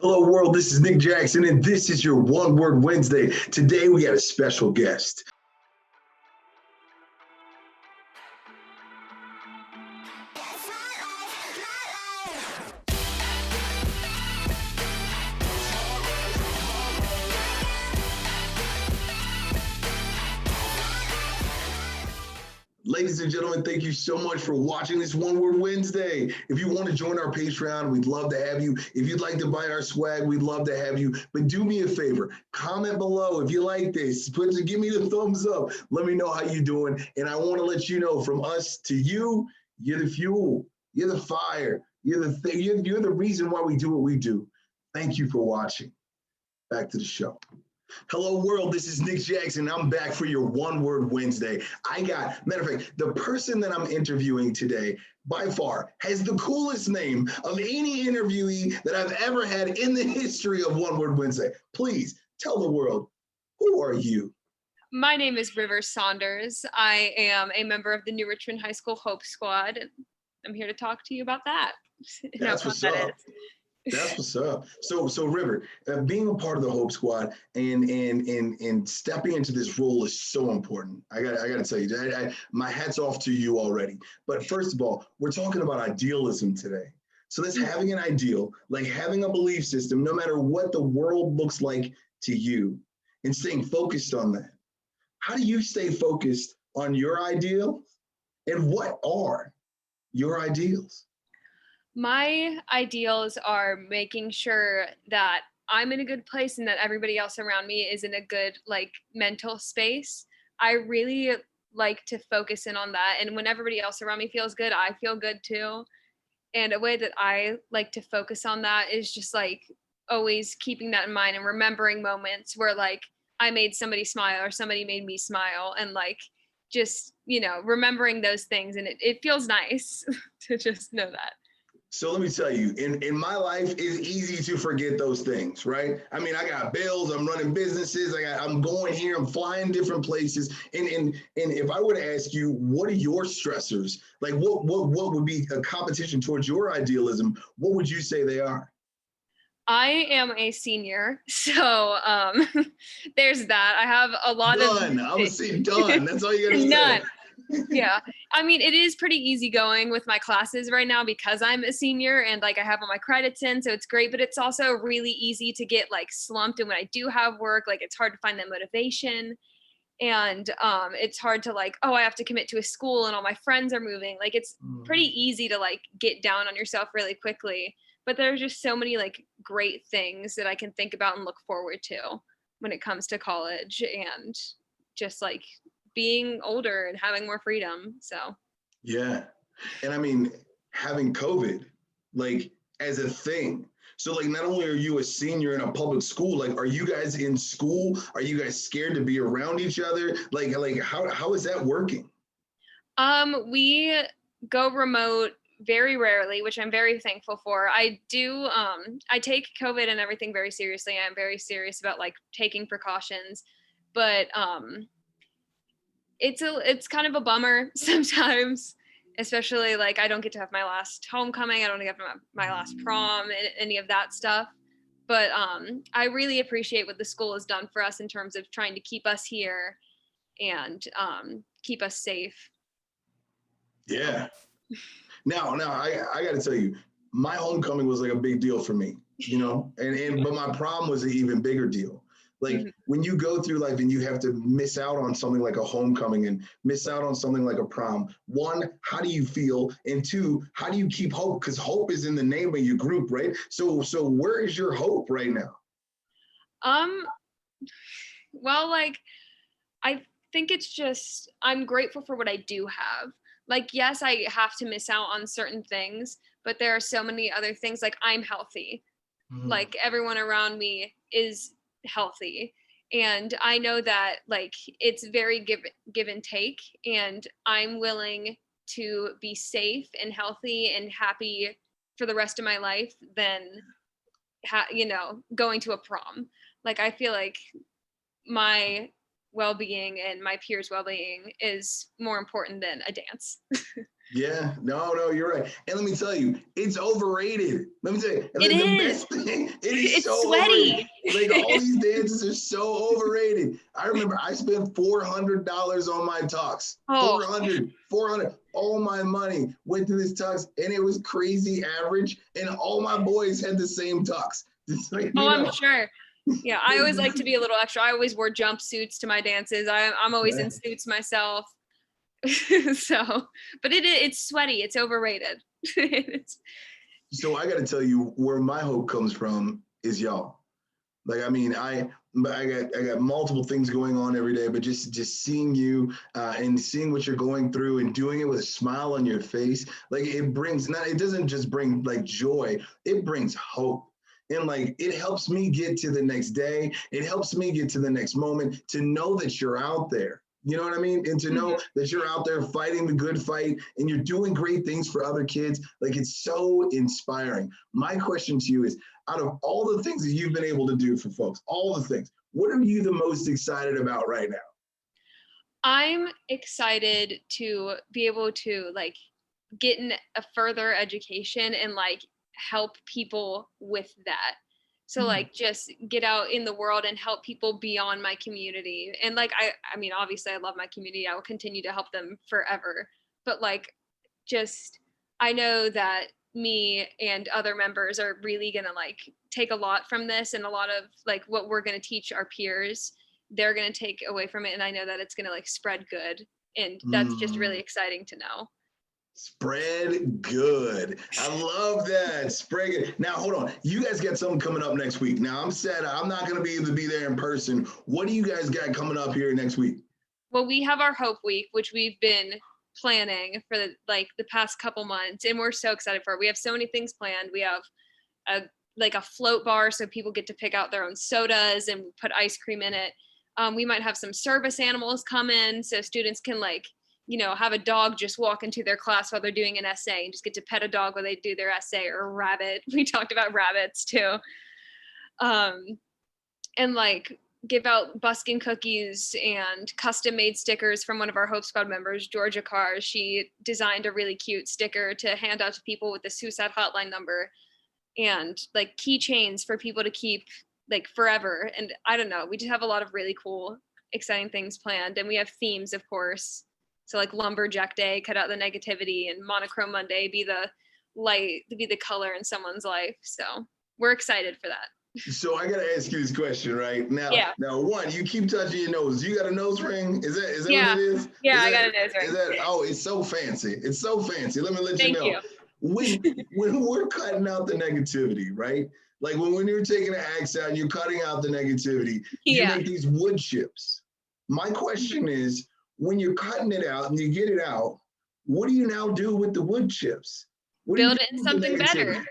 Hello, world. This is Nick Jackson, and this is your One Word Wednesday. Today, we got a special guest. Ladies and gentlemen, thank you so much for watching this One Word Wednesday. If you want to join our Patreon, we'd love to have you. If you'd like to buy our swag, we'd love to have you. But do me a favor, comment below if you like this. Give me the thumbs up. Let me know how you're doing. And I want to let you know, from us to you, you're the fuel, you're the fire, you're the reason why we do what we do. Thank you for watching. Back to the show. Hello, world. This is Nick Jackson. I'm back for your One Word Wednesday. Matter of fact, the person that I'm interviewing today, by far, has the coolest name of any interviewee that I've ever had in the history of One Word Wednesday. Please tell the world, who are you? My name is River Saunders. I am a member of the new Richmond High School Hope Squad. I'm here to talk to you about that. That's what's up. That's what's up. So River, being a part of the Hope Squad and stepping into this role is so important. I gotta tell you, my hat's off to you already. But first of all, we're talking about idealism today. So that's having an ideal, like having a belief system, no matter what the world looks like to you, and staying focused on that. How do you stay focused on your ideal, and what are your ideals? My ideals are making sure that I'm in a good place and that everybody else around me is in a good mental space. I really like to focus in on that. And when everybody else around me feels good, I feel good too. And a way that I like to focus on that is just always keeping that in mind and remembering moments where I made somebody smile or somebody made me smile, and just, remembering those things. And it feels nice to just know that. So let me tell you, in my life, it's easy to forget those things, right? I mean, I got bills, I'm running businesses, I'm going here, I'm flying different places. And if I were to ask you, what are your stressors? Like what would be a competition towards your idealism? What would you say they are? I am a senior, so there's that. I have a lot done. of I would say done. That's all you gotta none. say. Yeah. I mean, it is pretty easygoing with my classes right now because I'm a senior and I have all my credits in, so it's great, but it's also really easy to get slumped. And when I do have work, it's hard to find that motivation. And it's hard to oh, I have to commit to a school and all my friends are moving. It's pretty easy to get down on yourself really quickly. But there's just so many great things that I can think about and look forward to when it comes to college and just being older and having more freedom. So yeah. And I mean, having COVID as a thing. So not only are you a senior in a public school, are you guys in school? Are you guys scared to be around each other? How is that working? We go remote very rarely, which I'm very thankful for. I take COVID and everything very seriously. I'm very serious about taking precautions, but it's kind of a bummer sometimes, especially I don't get to have my last homecoming. I don't get to have my last prom, any of that stuff. But I really appreciate what the school has done for us in terms of trying to keep us here and keep us safe. Yeah. Now I got to tell you, my homecoming was a big deal for me, but my prom was an even bigger deal. When you go through life and you have to miss out on something like a homecoming and miss out on something like a prom, one, how do you feel? And two, how do you keep hope? Because hope is in the name of your group, right? So where is your hope right now? Well, I think it's just, I'm grateful for what I do have. Yes, I have to miss out on certain things, but there are so many other things. I'm healthy. Mm-hmm. Everyone around me is healthy. And I know that it's very give and take. And I'm willing to be safe and healthy and happy for the rest of my life than, going to a prom. I feel like my well-being and my peers' well-being is more important than a dance. Yeah, no, you're right. And let me tell you, it's overrated. Let me tell you, and It then the is. best thing, it is It's so overrated. sweaty. Like all these dances are so overrated. I remember I spent $400 on my tux. Oh, 400. All my money went to this tux, and it was crazy average. And all my boys had the same tux. Just like, oh, I'm sure. Yeah, I always like to be a little extra. I always wore jumpsuits to my dances. I'm always in suits myself. So, but it's sweaty. It's overrated. It's, So I got to tell you where my hope comes from is y'all. Like, I mean, I got multiple things going on every day, but just seeing you and seeing what you're going through and doing it with a smile on your face, like it doesn't just bring like joy, it brings hope. And like it helps me get to the next day. It helps me get to the next moment to know that you're out there. You know what I mean? And to know that you're out there fighting the good fight and you're doing great things for other kids. Like it's so inspiring. My question to you is, out of all the things that you've been able to do for folks, all the things, what are you the most excited about right now? I'm excited to be able to like get in a further education and like help people with that. So like just get out in the world and help people beyond my community. And like I mean obviously I love my community. I will continue to help them forever. But like just I know that me and other members are really going to like take a lot from this, and a lot of like what we're going to teach our peers, they're going to take away from it, and I know that it's going to like spread good, and that's just really exciting to know. Spread good. I love that. Spread good. Now, hold on. You guys got something coming up next week. Now, I'm sad I'm not going to be able to be there in person. What do you guys got coming up here next week? Well, we have our Hope Week, which we've been planning for the past couple months, and we're so excited for it. We have so many things planned. We have a float bar, so people get to pick out their own sodas and put ice cream in it. We might have some service animals come in, so students can like, have a dog just walk into their class while they're doing an essay and just get to pet a dog while they do their essay, or a rabbit. We talked about rabbits too. And like give out buskin cookies and custom made stickers from one of our Hope Squad members, Georgia Carr. She designed a really cute sticker to hand out to people with the suicide hotline number, and like keychains for people to keep like forever. And I don't know, we just have a lot of really cool, exciting things planned. And we have themes, of course. So like Lumberjack Day, cut out the negativity, and Monochrome Monday, be the light, be the color in someone's life. So we're excited for that. So I gotta ask you this question right now. Yeah. Now, one, you keep touching your nose. You got a nose ring? Is that Yeah. what it is? Yeah, I got a nose ring. Oh, it's so fancy. It's so fancy. Let me let Thank you know. you. When we're cutting out the negativity, right? Like when you're taking an axe out and you're cutting out the negativity, you make these wood chips. My question is, when you're cutting it out and you get it out, what do you now do with the wood chips? Build it into something better.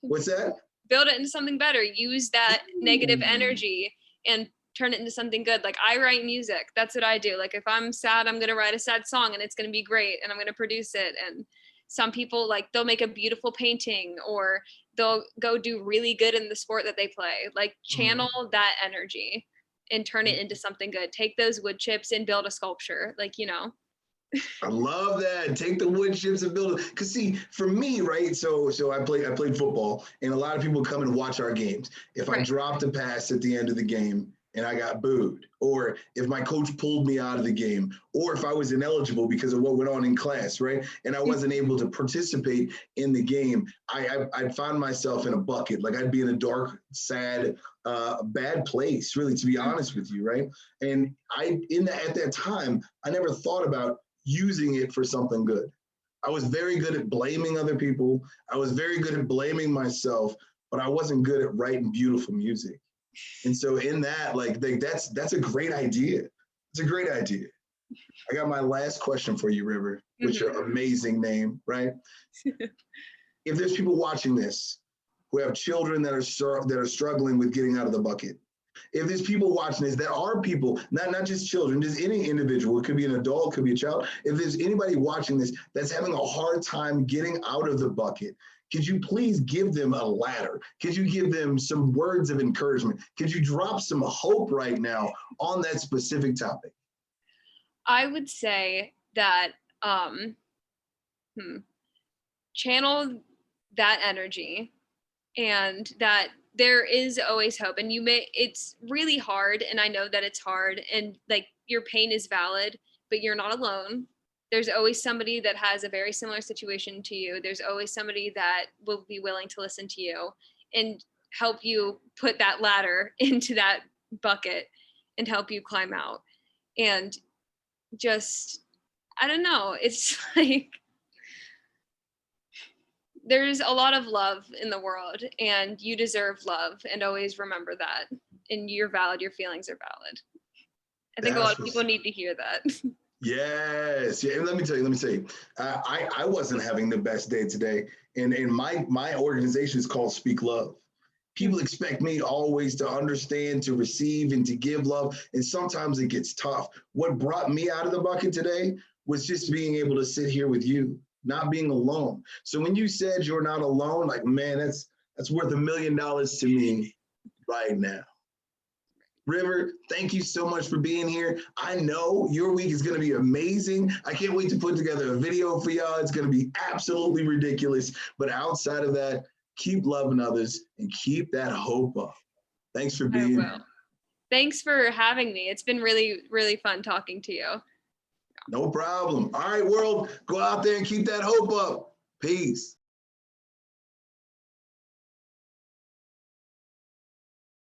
What's that? Build it into something better. Use that negative energy and turn it into something good. Like I write music. That's what I do. Like if I'm sad, I'm going to write a sad song and it's going to be great and I'm going to produce it. And some people like they'll make a beautiful painting, or they'll go do really good in the sport that they play. Like channel that energy and turn it into something good. Take those wood chips and build a sculpture. Like, I love that. Take the wood chips and build it. Cause see, for me, right? So I played football, and a lot of people come and watch our games. If I dropped a pass at the end of the game and I got booed, or if my coach pulled me out of the game, or if I was ineligible because of what went on in class, right? And I wasn't able to participate in the game, I'd find myself in a bucket. Like I'd be in a dark, sad, bad place, really, to be honest with you, right? And at that time, I never thought about using it for something good. I was very good at blaming other people. I was very good at blaming myself, but I wasn't good at writing beautiful music. And so in that, like that's a great idea. It's a great idea. I got my last question for you, River, with your amazing name, right? If there's people watching this who have children that are struggling with getting out of the bucket, if there's people watching this that are people, not just children, just any individual, it could be an adult, it could be a child. If there's anybody watching this that's having a hard time getting out of the bucket, could you please give them a ladder? Could you give them some words of encouragement? Could you drop some hope right now on that specific topic? I would say that channel that energy, and that there is always hope. And it's really hard, and I know that it's hard, and like your pain is valid, but you're not alone. There's always somebody that has a very similar situation to you. There's always somebody that will be willing to listen to you and help you put that ladder into that bucket and help you climb out. And just, I don't know, it's like there's a lot of love in the world, and you deserve love, and always remember that. And you're valid, your feelings are valid. I think a lot of people need to hear that. Yes. Yeah. And let me tell you, I wasn't having the best day today. And my organization is called Speak Love. People expect me always to understand, to receive, and to give love. And sometimes it gets tough. What brought me out of the bucket today was just being able to sit here with you, not being alone. So when you said you're not alone, like, man, that's worth $1 million to me right now. River, thank you so much for being here. I know your week is going to be amazing. I can't wait to put together a video for y'all. It's going to be absolutely ridiculous. But outside of that, keep loving others and keep that hope up. Thanks for being here. Thanks for having me. It's been really, really fun talking to you. No problem. All right, world, go out there and keep that hope up. Peace.